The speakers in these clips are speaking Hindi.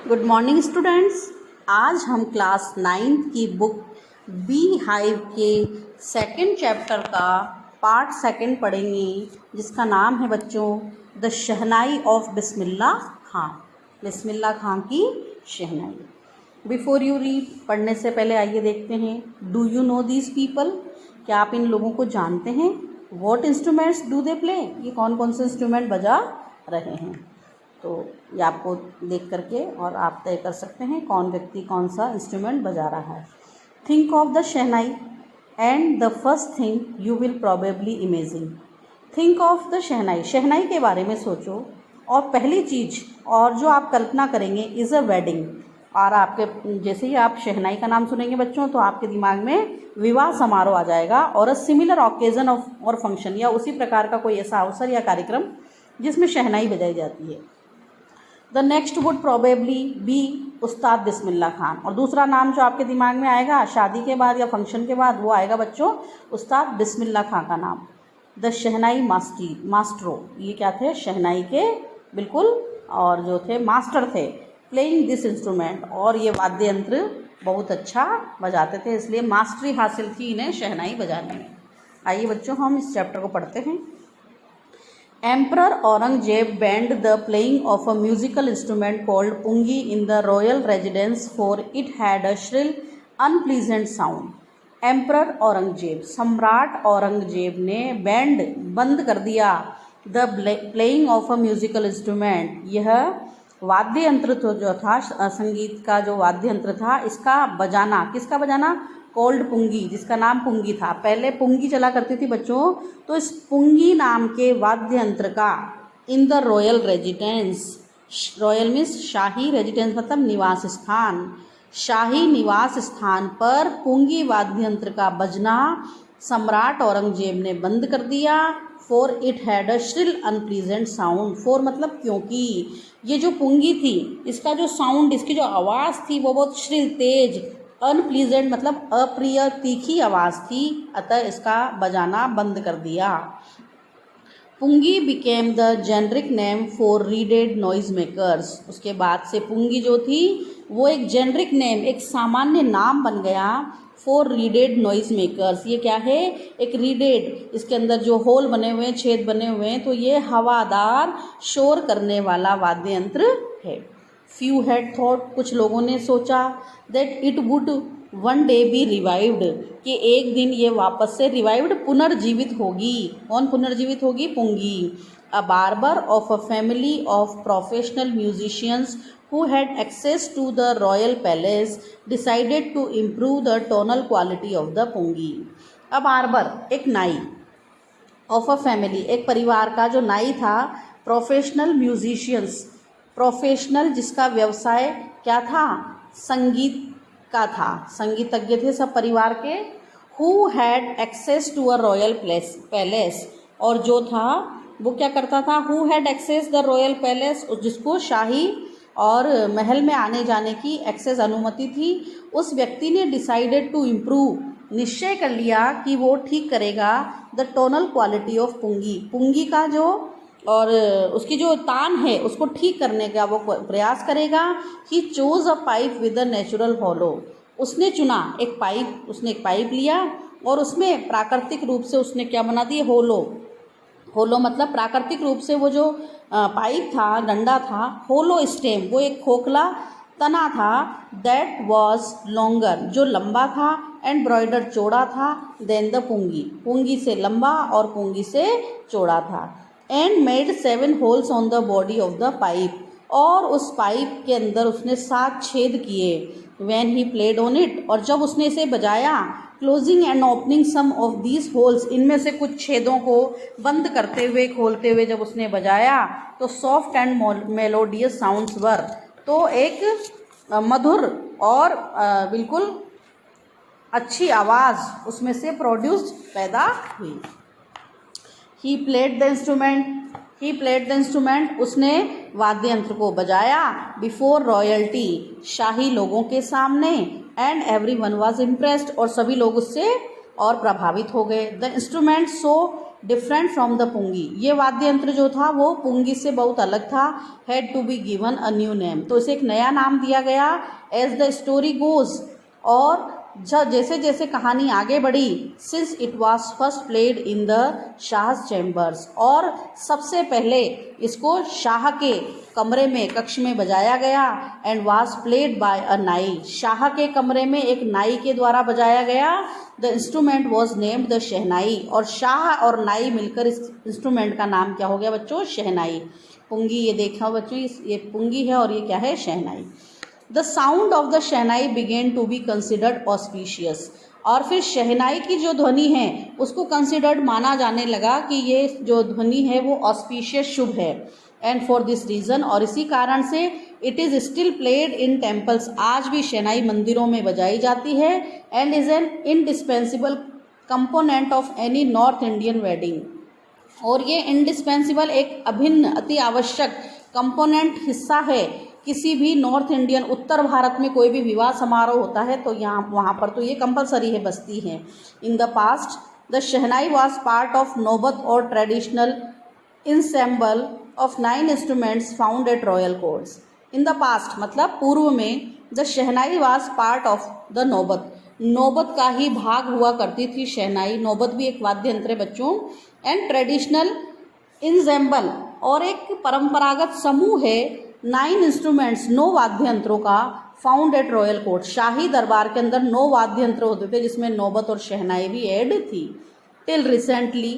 Good morning students. आज हम क्लास 9 की बुक बी हाइव के सेकंड चैप्टर का पार्ट सेकंड पढ़ेंगे, जिसका नाम है बच्चों द शहनाई ऑफ बिस्मिल्लाह खां। बिस्मिल्लाह खां की शहनाई। बिफोर यू रीड, पढ़ने से पहले आइए देखते हैं, do you know these people? क्या आप इन लोगों को जानते हैं? What instruments do they play? ये कौन कौन से इंस्ट्रूमेंट बजा रहे हैं? तो ये आपको देख करके और आप तय कर सकते हैं कौन व्यक्ति कौन सा इंस्ट्रूमेंट बजा रहा है। Think of the shehnai and the first thing you will probably imagine. Think of the shehnai, shehnai के बारे में सोचो और पहली चीज़ और जो आप कल्पना करेंगे इज़ अ वेडिंग। और आपके जैसे ही आप शहनाई का नाम सुनेंगे बच्चों तो आपके दिमाग में विवाह समारोह आ जाएगा और अ सिमिलर ओकेजन ऑफ और फंक्शन, या उसी प्रकार का कोई ऐसा अवसर या कार्यक्रम जिसमें शहनाई बजाई जाती है। The next would probably be उस्ताद बिस्मिल्लाह खान। और दूसरा नाम जो आपके दिमाग में आएगा शादी के बाद या फंक्शन के बाद वो आएगा बच्चों उस्ताद बिस्मिल्लाह खान का नाम। द शहनाई मास्टरो, ये क्या थे? शहनाई के बिल्कुल और जो थे मास्टर थे। प्लेइंग दिस इंस्ट्रूमेंट, और ये वाद्य यंत्र बहुत अच्छा बजाते थे, इसलिए मास्टरी हासिल थी इन्हें शहनाई बजाने में। आइए बच्चों हम इस चैप्टर को पढ़ते हैं। Emperor Aurangzeb banned the playing of a musical instrument called pungi in the royal residence, for it had a shrill, unpleasant sound. Emperor Aurangzeb, सम्राट औरंगजेब ने बैंड बंद कर दिया the playing of a musical instrument, यह वाद्य यंत्र तो जो था संगीत का जो वाद्य यंत्र था इसका बजाना। किसका बजाना? कोल्ड पुंगी, जिसका नाम पुंगी था। पहले पुंगी चला करती थी बच्चों, तो इस पुंगी नाम के वाद्य यंत्र का in the royal residence, royal means shahi, residence मतलब निवास स्थान, शाही निवास स्थान पर पुंगी वाद्य यंत्र का बजना सम्राट औरंगजेब ने बंद कर दिया। For it had a shrill unpleasant sound, for मतलब क्योंकि ये जो पुंगी थी इसका जो साउंड, इसकी जो आवाज़ थी वो बहुत श्रिल तेज, अनप्लीजेंट मतलब अप्रिय तीखी आवाज़ थी, अतः इसका बजाना बंद कर दिया। Pungi became the generic name for reeded noise makers, उसके बाद से पुंगी जो थी वो एक जेनरिक नेम, एक सामान्य नाम बन गया फॉर रीडेड नॉइज मेकर्स। ये क्या है? एक रीडेड, इसके अंदर जो होल बने हुए हैं, छेद बने हुए हैं, तो ये हवादार शोर करने वाला वाद्य यंत्र है। फ्यू हैड थॉट, कुछ लोगों ने सोचा, that it would one day B revived, कि एक दिन ये वापस से रिवाइव्ड पुनर्जीवित होगी। कौन पुनर्जीवित होगी? Pungi. A barber of a family of professional musicians who had access to the royal palace decided to improve the tonal quality of the pungi. A barber, एक नाई, ऑफ अ फैमिली, एक परिवार का जो नाई था, प्रोफेशनल म्यूजिशियंस, प्रोफेशनल जिसका व्यवसाय क्या था? संगीत का था, संगीतज्ञ थे सब परिवार के। Who had access to a royal palace, और जो था वो क्या करता था? Who had access the royal palace, जिसको शाही और महल में आने जाने की एक्सेस अनुमति थी, उस व्यक्ति ने डिसाइडेड टू इम्प्रूव, निश्चय कर लिया कि वो ठीक करेगा द टोनल क्वालिटी ऑफ पुंगी, पुंगी का जो और उसकी जो तान है उसको ठीक करने का वो प्रयास करेगा। He chose a pipe with a natural hollow, उसने चुना एक पाइप, उसने एक पाइप लिया और उसमें प्राकृतिक रूप से उसने क्या बना दिए? होलो। होलो मतलब प्राकृतिक रूप से वो जो पाइप था, डंडा था, होलो स्टेम, वो एक खोखला तना था। दैट वॉज लॉन्गर, जो लंबा था, एंड ब्रॉइडर चौड़ा था, देन द पुंगी, पुंगी से लंबा और पुंगी से चौड़ा था। And made 7 holes on the body of the pipe, और उस पाइप के अंदर उसने 7 छेद किए। When he played on it, और जब उसने इसे बजाया, closing and opening some of these holes, इनमें से कुछ छेदों को बंद करते हुए खोलते हुए जब उसने बजाया, तो सॉफ्ट एंड मेलोडियस साउंड्स वर, तो एक मधुर और बिल्कुल अच्छी आवाज़ उसमें से प्रोड्यूस पैदा हुई। ही प्लेड द इंस्ट्रूमेंट, उसने वाद्य यंत्र को बजाया। बिफोर रॉयल्टी, शाही लोगों के सामने। And every one was impressed, और सभी लोग उससे और प्रभावित हो गए। The instrument so different from the pungi. ये वाद्य यंत्र जो था वो पुंगी से बहुत अलग था। Had to be given a new name, तो इसे एक नया नाम दिया गया। एज द स्टोरी गोज, और जैसे जैसे कहानी आगे बढ़ी, since it was first played in the Shah's chambers, और सबसे पहले इसको शाह के कमरे में, कक्ष में बजाया गया। एंड वॉज प्लेड बाय अ नाई, शाह के कमरे में एक नाई के द्वारा बजाया गया। The instrument was named the shehnai, और शाह और नाई मिलकर इस इंस्ट्रूमेंट का नाम क्या हो गया बच्चों? शहनाई। पुंगी, ये देखा बच्चों, ये पुंगी है और ये क्या है? Shehnai. The sound of the shehnai began to be considered auspicious, और फिर शहनाई की जो ध्वनि है उसको कंसिडर्ड माना जाने लगा कि ये जो ध्वनि है वो ऑस्पिशियस, शुभ है। एंड फॉर दिस रीज़न, और इसी कारण से, it is still played in temples, आज भी शहनाई मंदिरों में बजाई जाती है। And is an indispensable component of any north Indian wedding, और ये इंडिस्पेंसिबल, एक अभिन्न, अति आवश्यक कंपोनेंट, हिस्सा है किसी भी नॉर्थ इंडियन, उत्तर भारत में कोई भी विवाह समारोह होता है तो यहाँ वहाँ पर तो ये कंपलसरी है, बजती है। In the past the shehnai was part of naubat or traditional ensemble of 9 instruments found at royal courts. In the past मतलब पूर्व में, the shehnai was part of the naubat, naubat का ही भाग हुआ करती थी शहनाई। नौबत भी एक वाद्य यंत्र है बच्चों। एंड ट्रेडिशनल इंसेम्बल, और एक परंपरागत समूह है, 9 इंस्ट्रूमेंट्स, 9 वाद्य यंत्रों का, फाउंड एट रॉयल कोर्ट, शाही दरबार के अंदर 9 वाद्य यंत्र होते थे जिसमें नौबत और शहनाई भी ऐड थी। Till recently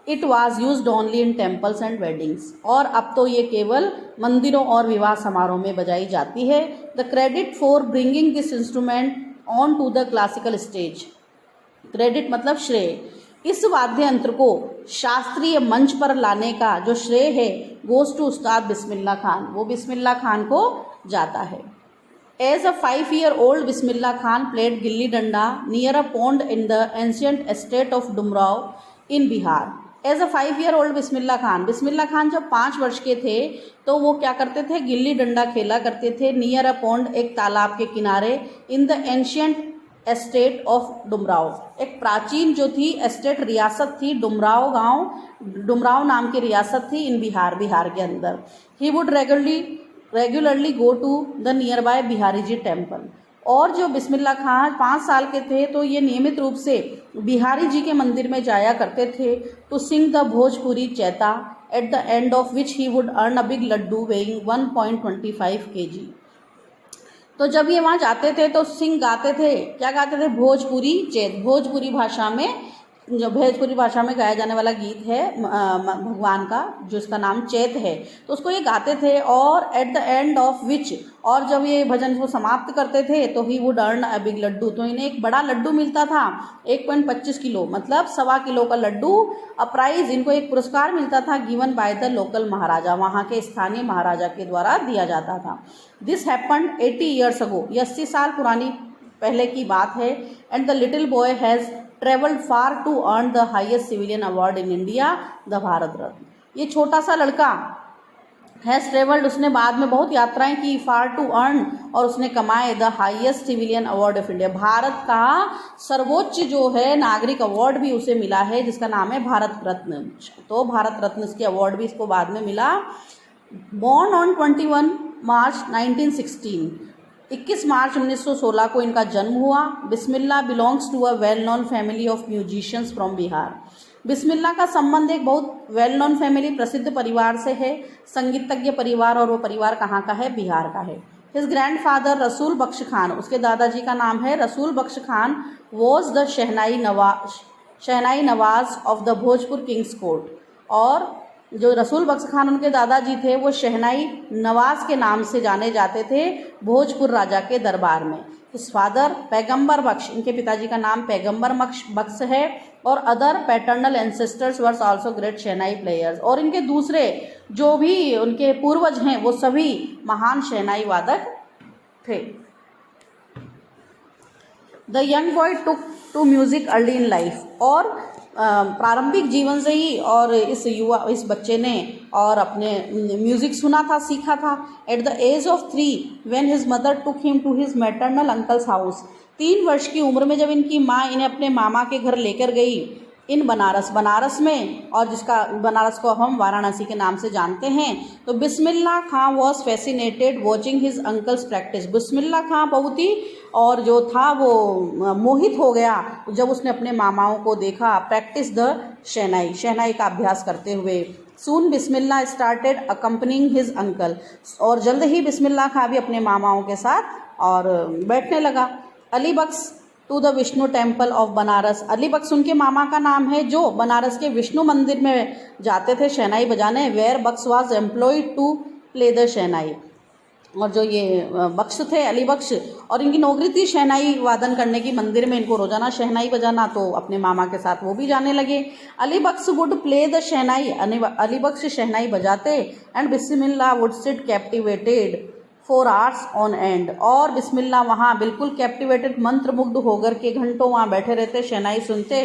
it was used only in temples and weddings, और अब तो ये केवल मंदिरों और विवाह समारोह में बजाई जाती है। The credit for bringing this instrument on to the classical stage, credit मतलब श्रेय, इस वाद्य यंत्र को शास्त्रीय मंच पर लाने का जो श्रेय है, गोज टू उस्ताद बिस्मिल्लाह खान, वो बिस्मिल्लाह खान को जाता है। As a 5-year-old Bismillah Khan played gilli danda near a pond in the ancient estate of Dumraon in Bihar. As a 5-year-old Bismillah Khan जब 5 वर्ष के थे तो वो क्या करते थे? गिल्ली डंडा खेला करते थे। नियर अ पॉन्ड, एक तालाब के किनारे। इन the ancient estate of Dumraon, एक प्राचीन जो थी एस्टेट, रियासत थी, डुमराव गांव, डुमराव नाम की रियासत थी इन बिहार, बिहार के अंदर। He would regularly go to the nearby Bihari ji temple, और जो बिस्मिल्लाह खान 5 साल के थे तो ये नियमित रूप से बिहारी जी के मंदिर में जाया करते थे। To sing the Bhojpuri chaita, at the end of which he would earn a big laddu weighing 1.25 kg। तो जब ये वहाँ जाते थे तो सिंग गाते थे, क्या गाते थे? भोजपुरी चैत, भोजपुरी भाषा में, जो भोजपुरी भाषा में गाया जाने वाला गीत है भगवान का, जो इसका नाम चैत है, तो उसको ये गाते थे। और at the end of which, और जब ये भजन को समाप्त करते थे तो he would earn a big laddu, तो इन्हें एक बड़ा लड्डू मिलता था, 1.25 किलो, मतलब 1.25 किलो का लड्डू। अ प्राइज, इनको एक पुरस्कार मिलता था, गिवन बाय द लोकल महाराजा, वहाँ के स्थानीय महाराजा के द्वारा दिया जाता था। दिस हैपन्ड 80 years अगो, ये 80 साल पुरानी पहले की बात है। And the little boy has travelled far to earn the highest civilian award in India, the Bharat Ratna. ये छोटा सा लड़का हैज़ ट्रेवल्ड, उसने बाद में बहुत यात्राएं की, फार टू अर्न, और उसने कमाए the highest civilian award of India, Bharat का सर्वोच्च जो है नागरिक अवार्ड भी उसे मिला है, जिसका नाम है भारत रत्न। तो भारत रत्न इसके अवार्ड भी इसको बाद में मिला। बॉर्न ऑन 21 मार्च 1916, 21 मार्च 1916 को इनका जन्म हुआ। Bismillah belongs to a well known family of musicians from Bihar. Bismillah का संबंध एक बहुत वेल नोन फैमिली, प्रसिद्ध परिवार से है, संगीतज्ञ परिवार, और वो परिवार कहाँ का है? बिहार का है। हिज ग्रैंडफादर रसूल बख्श खान, उसके दादाजी का नाम है Rasul Bakhsh Khan, was the shehnai nawaz of the Bhojpur king's court, और जो रसूल बख्श खान उनके दादाजी थे वो शहनाई नवाज के नाम से जाने जाते थे भोजपुर राजा के दरबार में। इस फादर पैगंबर बख्श, इनके पिताजी का नाम पैगंबर बख्श है, और other paternal ancestors were also great shehnai players, और इनके दूसरे जो भी उनके पूर्वज हैं वो सभी महान शहनाई वादक थे। The young boy took to music early in life, और प्रारंभिक जीवन से ही और इस बच्चे ने और अपने म्यूज़िक सुना था, सीखा था। At the age of 3 when his mother took him to his maternal uncle's house, 3 वर्ष की उम्र में जब इनकी माँ इन्हें अपने मामा के घर लेकर गई, इन बनारस, बनारस में, और जिसका बनारस को हम वाराणसी के नाम से जानते हैं। तो Bismillah Khan was fascinated watching his uncle's practice. Bismillah Khan बहुत ही और जो था वो मोहित हो गया जब उसने अपने मामाओं को देखा प्रैक्टिस द शहनाई, शहनाई का अभ्यास करते हुए। सून बिस्मिल्लाह स्टार्टेड अकम्पनिंग हिज अंकल, और जल्द ही बिस्मिल्लाह खां भी अपने मामाओं के साथ और बैठने लगा। Ali Bakhsh to the Vishnu temple of Banaras, Ali Bakhsh उनके मामा का नाम है जो बनारस के विष्णु मंदिर में जाते थे शहनाई बजाने। Where Bakhsh was employed to play the shehnai, और जो ये बख्श थे, अली बख्श, और इनकी नौकरी थी शहनाई वादन करने की, मंदिर में इनको रोजाना शहनाई बजाना, तो अपने मामा के साथ वो भी जाने लगे। अली बख्श वुड प्ले द शहनाई, अली बख्श शहनाई बजाते, and Bismillah would sit captivated for hours on and, और बिस्मिल्लाह वहाँ बिल्कुल कैप्टिवेटेड, मंत्रमुग्ध होकर के घंटों वहाँ बैठे रहते, शहनाई सुनते।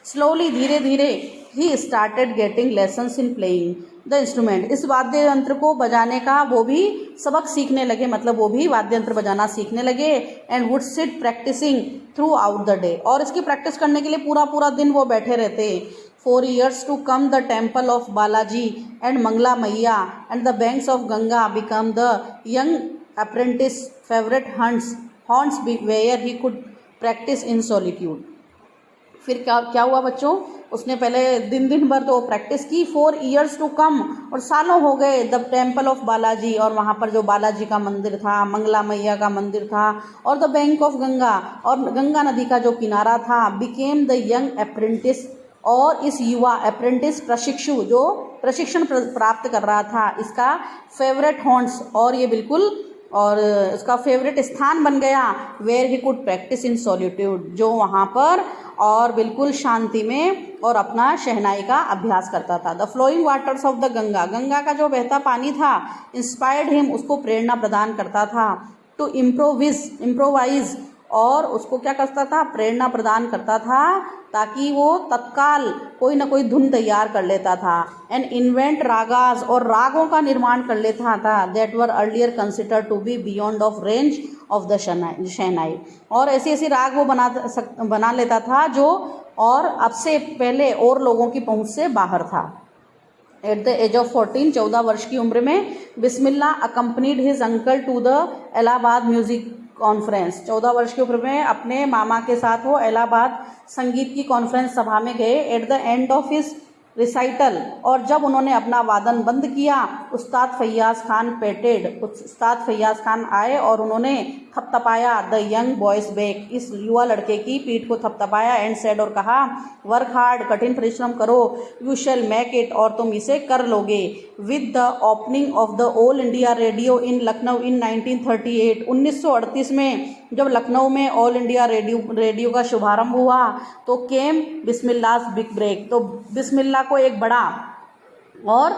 स्लोली, धीरे धीरे, he started getting lessons in playing the instrument, इस वाद्य यंत्र को बजाने का वो भी सबक सीखने लगे, मतलब वो भी वाद्य यंत्र बजाना सीखने लगे। And would sit practising throughout the day, और इसकी प्रैक्टिस करने के लिए पूरा पूरा दिन वो बैठे रहते। 4 years to come the temple of Balaji and Mangla Maiya and the banks of Ganga become the young apprentice favorite haunts where he could practice in solitude। फिर क्या हुआ बच्चों, उसने पहले दिन भर तो प्रैक्टिस की। 4 years to come, और सालों हो गए। द टेम्पल ऑफ बालाजी, और वहाँ पर जो बालाजी का मंदिर था, मंगला मैया का मंदिर था, और द बैंक ऑफ गंगा, और गंगा नदी का जो किनारा था। बिकेम द यंग अप्रेंटिस, और इस युवा अप्रेंटिस प्रशिक्षु जो प्रशिक्षण प्राप्त कर रहा था, इसका फेवरेट हॉन्ट्स, और ये बिल्कुल और इसका फेवरेट स्थान बन गया। Where he could practise in solitude, जो वहाँ पर और बिल्कुल शांति में और अपना शहनाई का अभ्यास करता था। The flowing waters of the Ganga, Ganga का जो बहता पानी था, इंस्पायर्ड हिम, उसको प्रेरणा प्रदान करता था। टू इम्प्रोवाइज, और उसको क्या करता था, प्रेरणा प्रदान करता था, ताकि वो तत्काल कोई ना कोई धुन तैयार कर लेता था। एंड इन्वेंट रागाज, और रागों का निर्माण कर लेता था। That were earlier considered to be beyond of range of the shehnai, और ऐसी ऐसी राग वो बना लेता था जो और अब से पहले और लोगों की पहुंच से बाहर था। एट द एज ऑफ 14, 14 वर्ष की उम्र में, Bismillah accompanied his uncle to the Allahabad music conference, 14 वर्ष की उम्र में अपने मामा के साथ वो इलाहाबाद संगीत की कॉन्फ्रेंस सभा में गए। Eight the end of his recital, और जब उन्होंने अपना वादन बंद किया, उस्ताद फैयाज खान पेटेड, उस्ताद फैयाज खान आए और उन्होंने थपथपाया द यंग बॉयज बैक, इस युवा लड़के की पीठ को थपथपाया। एंड सेड, और कहा, वर्क हार्ड, कठिन परिश्रम करो, यू शैल मेक इट, और तुम इसे कर लोगे। With the opening of the All India Radio in Lucknow in 1938, 1938 में जब लखनऊ में ऑल इंडिया रेडियो का शुभारंभ हुआ, तो केम बिस्मिल्लाह बिग ब्रेक, तो बिस्मिल्लाह को एक बड़ा और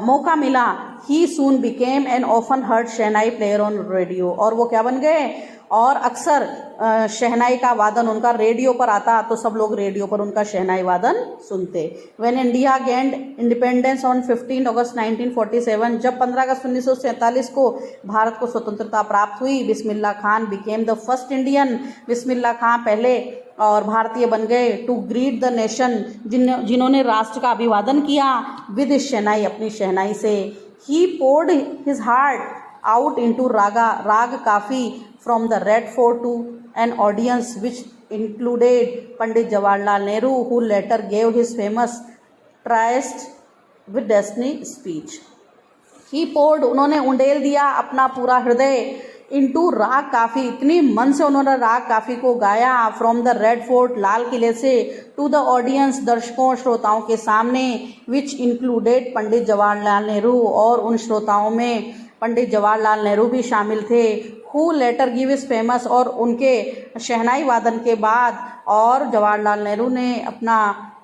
मौका मिला। He soon became an often heard shehnai player on radio, और वो क्या बन गए, और अक्सर शहनाई का वादन उनका रेडियो पर आता, तो सब लोग रेडियो पर उनका शहनाई वादन सुनते। When India gained independence on 15 अगस्त 1947, जब 15 अगस्त 1947 को भारत को स्वतंत्रता प्राप्त हुई, Bismillah Khan became the first Indian, Bismillah Khan पहले और भारतीय बन गए। टू ग्रीट द नेशन, जिन्होंने राष्ट्र का अभिवादन किया विद शहनाई, अपनी शहनाई से। He poured his heart out into Raag Kafi from the Red Fort to an audience which included Pandit Jawaharlal Nehru, who later gave his famous tryst with destiny speech. He poured, उन्होंने उंडेल दिया अपना पूरा हृदय, इनटू राग काफ़ी, इतनी मन से उन्होंने राग काफ़ी को गाया, फ्रॉम द रेड फोर्ट, लाल किले से, टू द ऑडियंस, दर्शकों श्रोताओं के सामने, विच इंक्लूडेड पंडित जवाहरलाल नेहरू, और उन श्रोताओं में पंडित जवाहरलाल नेहरू भी शामिल थे। Who letter give is famous, और उनके शहनाई वादन के बाद और जवाहरलाल नेहरू ने अपना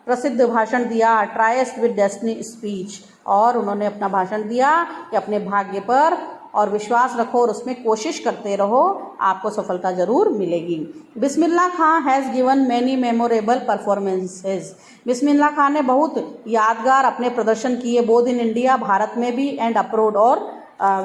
प्रसिद्ध भाषण दिया, ट्राइस्ट विद डेस्टिनी स्पीच, और उन्होंने अपना भाषण दिया कि अपने भाग्य पर और विश्वास रखो और उसमें कोशिश करते रहो, आपको सफलता जरूर मिलेगी। Bismillah Khan has given many memorable performances, Bismillah Khan ने बहुत यादगार अपने प्रदर्शन किए, बोथ इन इंडिया, भारत में भी, एंड अब्रोड, और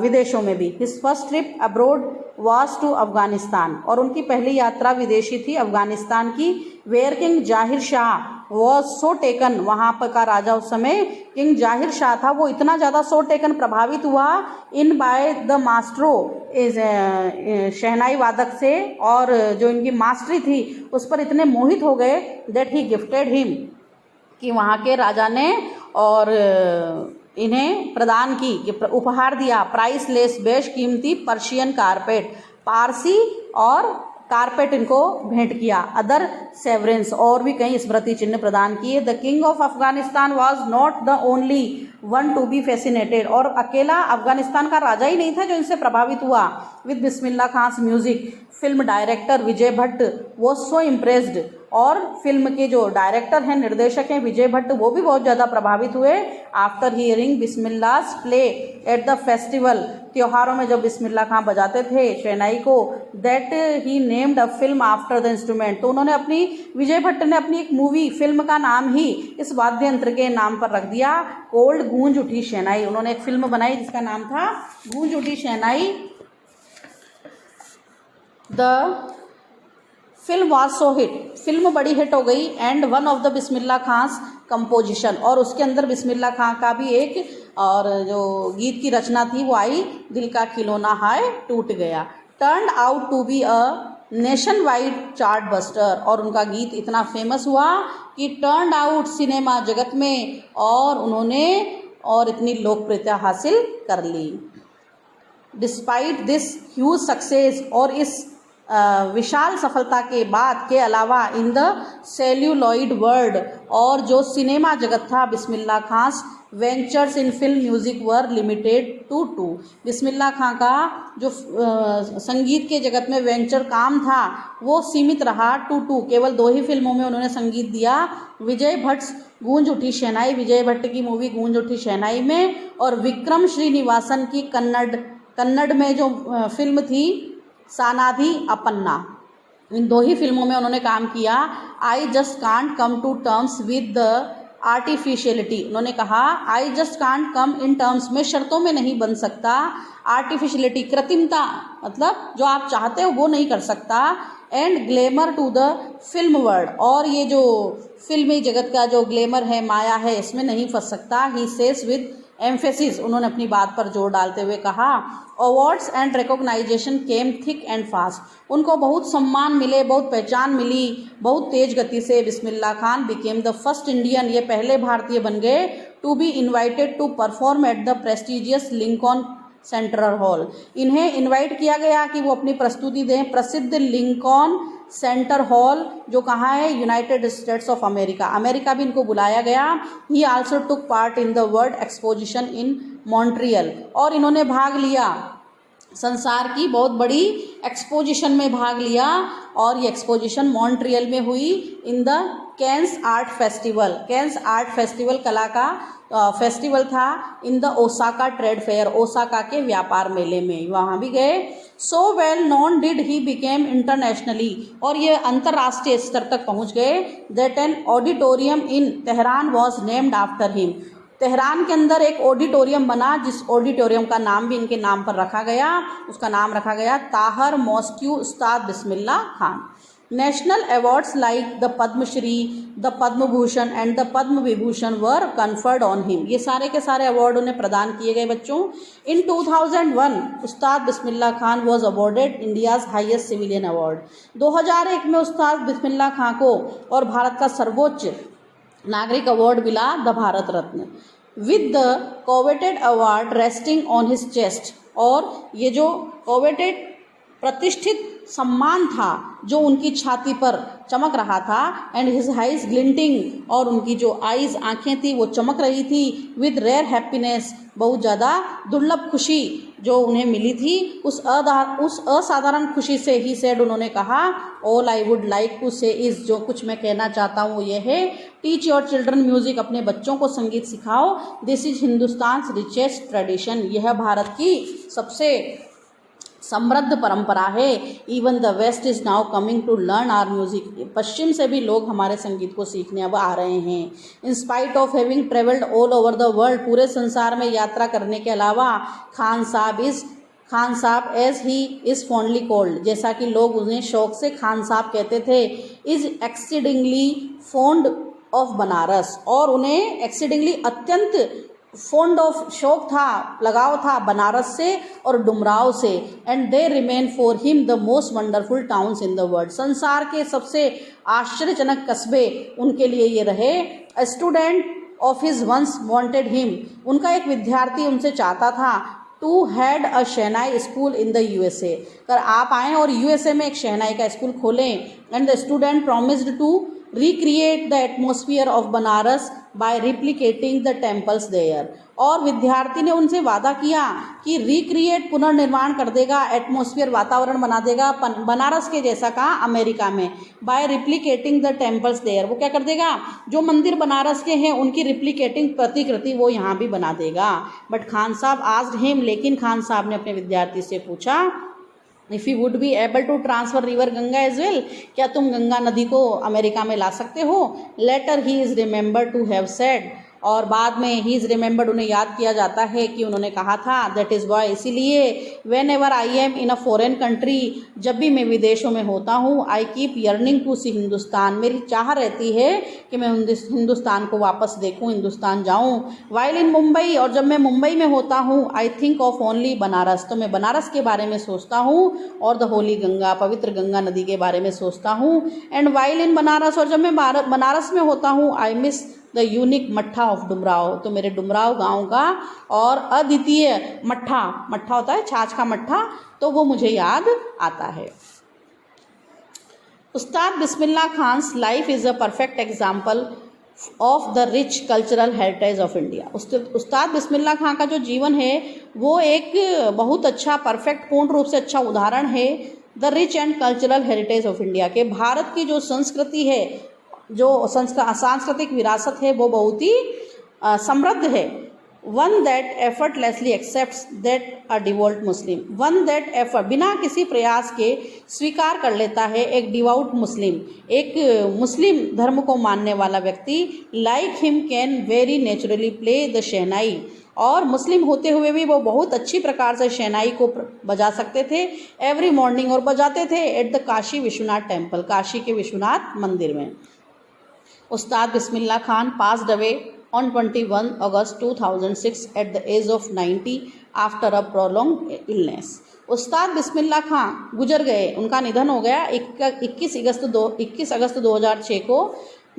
विदेशों में भी। His first trip abroad was to Afghanistan, और उनकी पहली यात्रा विदेशी थी, अफगानिस्तान की। वेयर किंग जाहिर शाह वॉज सो टेकन, वहाँ पर का राजा उस समय किंग जाहिर शाह था, वो इतना ज़्यादा सो टेकन प्रभावित हुआ इन बाय द मास्ट्रो इस शहनाई वादक से, और जो इनकी मास्टरी थी उस पर इतने मोहित हो गए दैट ही गिफ्टेड हिम, कि वहाँ के राजा ने और इन्हें प्रदान की कि उपहार दिया प्राइसलेस बेशकीमती पर्शियन कारपेट, पारसी और कारपेट इनको भेंट किया, अदर सेवरेंस और भी कई स्मृति चिन्ह प्रदान किए। The king of Afghanistan was not the only one to be fascinated, और अकेला अफगानिस्तान का राजा ही नहीं था जो इनसे प्रभावित हुआ with Bismillah Khan's music. Film director Vijay Bhatt was so impressed, और फिल्म के जो डायरेक्टर हैं, निर्देशक हैं विजय भट्ट, वो भी बहुत ज़्यादा प्रभावित हुए after hearing Bismillah's play at the festival, त्योहारों में जब बिस्मिल्लाह खां बजाते थे शहनाई को, that he named a film after the instrument, तो उन्होंने अपनी, विजय भट्ट ने अपनी एक मूवी फिल्म का नाम ही इस वाद्य यंत्र के नाम पर रख दिया, कोल्ड गूंज उठी शहनाई। उन्होंने एक फिल्म बनाई जिसका नाम था Goonj Uthi Shehnai. The film was so hit, film बड़ी हिट हो गई, and one of the Bismillah Khan's composition, और उसके अंदर बिस्मिल्लाह खां का भी एक और जो गीत की रचना थी वो आई, दिल का खिलौना हाय टूट गया, turn out to be a nationwide chartbuster, और उनका गीत इतना फेमस हुआ कि टर्न आउट सिनेमा जगत में, और उन्होंने और इतनी लोकप्रियता हासिल कर ली। डिस्पाइट दिस ह्यूज सक्सेस, और इस विशाल सफलता के बाद के अलावा इन द सेल्यूलॉइड वर्ल्ड, और जो सिनेमा जगत था, Bismillah Khan's ventures in film music were limited to two, Bismillah Khan का जो संगीत के जगत में वेंचर काम था वो सीमित रहा टू, केवल 2 ही फिल्मों में उन्होंने संगीत दिया, विजय भट्ट गूंज उठी शहनाई, विजय भट्ट की मूवी गूंज उठी शहनाई में, और विक्रम श्रीनिवासन की कन्नड़ में जो फिल्म थी सानाधी अपन्ना, इन 2 ही फिल्मों में उन्होंने काम किया। I just can't come to terms with the artificiality, उन्होंने कहा I just can't come in terms, में शर्तों में नहीं बन सकता, आर्टिफिशियलिटी कृत्रिमता, मतलब जो आप चाहते हो वो नहीं कर सकता, and glamour to the film world, और ये जो फिल्मी जगत का जो ग्लैमर है, माया है, इसमें नहीं फंस सकता। ही सेज विद एम्फेसिस, उन्होंने अपनी बात पर जोर डालते हुए कहा। Awards and recognition came thick and fast, उनको बहुत सम्मान मिले, बहुत पहचान मिली बहुत तेज गति से। Bismillah Khan became the first Indian, ये पहले भारतीय बन गए, to be invited to perform at the prestigious Lincoln Central Hall, इन्हें इनवाइट किया गया कि वो अपनी प्रस्तुति दें प्रसिद्ध लिंकॉन सेंटर हॉल, जो कहाँ है, United states of America, America भी इनको बुलाया गया। ही also took part in the world exposition in Montreal, और इन्होंने भाग लिया संसार की बहुत बड़ी एक्सपोजिशन में भाग लिया, और ये एक्सपोजिशन मॉन्ट्रियल में हुई in the Cannes art festival, Cannes art festival कला का फेस्टिवल था in the Osaka trade fair, Osaka के व्यापार मेले में, वहाँ भी गए। So well known did he become internationally, और ये अंतर्राष्ट्रीय स्तर तक पहुँच गए, that an auditorium in Tehran was named after him, Tehran के अंदर एक ऑडिटोरियम बना जिस ऑडिटोरियम का नाम भी इनके नाम पर रखा गया, उसका नाम रखा गया ताहर मॉस्क्यू Ustad Bismillah Khan. National awards like the Padmashri, the Padma Bhushan and the Padma Vibhushan were conferred on him, ये सारे के सारे अवार्ड उन्हें प्रदान किए गए बच्चों। In 2001 Ustad Bismillah Khan was awarded India's highest civilian award, 2001 में उस्ताद बिस्मिल्लाह खान को और भारत का सर्वोच्च नागरिक अवार्ड मिला, the Bharat Ratna, with the coveted award resting on his chest, और ये जो कोवेटेड प्रतिष्ठित सम्मान था जो उनकी छाती पर चमक रहा था, एंड हिज आइज ग्लिंटिंग, और उनकी जो आइज आंखें थी वो चमक रही थी, विद रेयर हैप्पीनेस, बहुत ज़्यादा दुर्लभ खुशी जो उन्हें मिली थी, उस असाधारण खुशी से ही सेड, उन्होंने कहा, all I would like to say is, जो कुछ मैं कहना चाहता हूँ वो ये है, टीच योर चिल्ड्रन म्यूजिक, अपने बच्चों को संगीत सिखाओ, this is Hindustan richest tradition, यह भारत की सबसे समृद्ध परंपरा है। Even the west is now coming to learn our music, पश्चिम से भी लोग हमारे संगीत को सीखने अब आ रहे हैं। In spite of having travelled all over the world, पूरे संसार में यात्रा करने के अलावा, Khan Sahab as he is fondly called, जैसा कि लोग उन्हें शौक से खान साहब कहते थे, is exceedingly fond of Banaras, और उन्हें एक्सीडिंगली अत्यंत फॉन्ड ऑफ शौक था, लगाव था बनारस से और डुमराव से। And they remain for him the most wonderful towns in the world, संसार के सबसे आश्चर्यजनक कस्बे उनके लिए ये रहे। A student of his once wanted him, उनका एक विद्यार्थी उनसे चाहता था to had a shehnai school in the USA, कर आप आएँ और यूएसए में एक शहनाई का स्कूल खोलें। And the student promised to recreate the atmosphere of Banaras by replicating the temples there, और विद्यार्थी ने उनसे वादा किया कि रिक्रिएट पुनर्निर्माण कर देगा, एटमोसफियर वातावरण बना देगा बनारस के जैसा, कहाँ, अमेरिका में, by replicating the temples there, वो क्या कर देगा, जो मंदिर बनारस के हैं उनकी रिप्लिकेटिंग प्रतिकृति वो यहाँ भी बना देगा। बट खान साहब आस्क्ड हिम, लेकिन खान साहब ने अपने विद्यार्थी से पूछा, if you would be able to transfer river Ganga as well, क्या तुम गंगा नदी को अमेरिका में ला सकते हो। Later he is remember to have said, और बाद में ही इज़ रिमेंबर्ड, उन्हें याद किया जाता है कि उन्होंने कहा था, दैट इज़ वाई, इसीलिए, when ever I am in a foreign country, जब भी मैं विदेशों में होता हूँ, आई कीप यर्निंग टू सी हिंदुस्तान, मेरी चाह रहती है कि मैं हिंदुस्तान को वापस देखूँ, हिंदुस्तान जाऊँ। वाइल इन मुंबई, और जब मैं मुंबई में होता हूँ, I think of only Banaras, तो मैं बनारस के बारे में सोचता हूँ, और द होली गंगा, पवित्र गंगा नदी के बारे में सोचता हूँ। एंड वाइल इन बनारस, और जब मैं बनारस में होता हूँ, आई मिस द यूनिक मट्ठा ऑफ डुमराव, तो मेरे डुमराव गांव का और अद्वितीय मट्ठा, मट्ठा होता है छाछ का मट्ठा, तो वो मुझे याद आता है। Ustad Bismillah Khan's life is a perfect example of the rich cultural heritage of India. Ustad Bismillah Khan का जो जीवन है वो एक बहुत अच्छा, परफेक्ट, पूर्ण रूप से अच्छा उदाहरण है the rich and cultural heritage of India के। भारत की जो संस्कृति है, जो सांस्कृतिक विरासत है, वो बहुत ही समृद्ध है। One that effortlessly accepts that a डिवोल्ट मुस्लिम, वन दैट एफर्ट, बिना किसी प्रयास के स्वीकार कर लेता है एक डिवोट मुस्लिम, एक मुस्लिम धर्म को मानने वाला व्यक्ति, like him can very naturally play the shehnai, और मुस्लिम होते हुए भी वो बहुत अच्छी प्रकार से शहनाई को बजा सकते थे एवरी मॉर्निंग, और बजाते थे at the Kashi Vishwanath temple, Kashi के विश्वनाथ मंदिर में। Ustad Bismillah Khan passed away on 21 August 2006 at the age of 90 after a prolonged illness। उस्ताद बिस्मिल्लाह खां गुजर गए, उनका निधन हो गया 21 अगस्त 2006 को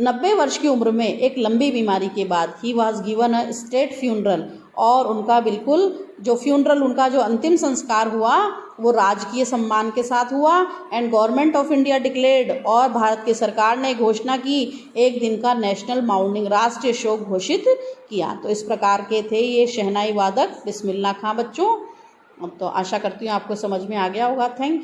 90 वर्ष की उम्र में एक लंबी बीमारी के बाद। He was given a state funeral, और उनका बिल्कुल जो फ्यूनरल, उनका जो अंतिम संस्कार हुआ वो राजकीय सम्मान के साथ हुआ। And government of India declared, और भारत की सरकार ने घोषणा की, एक दिन का नेशनल माउर्निंग, राष्ट्रीय शोक घोषित किया। तो इस प्रकार के थे ये शहनाई वादक बिस्मिल्लाह खां बच्चों। अब तो आशा करती हूँ आपको समझ में आ गया होगा। Thank you.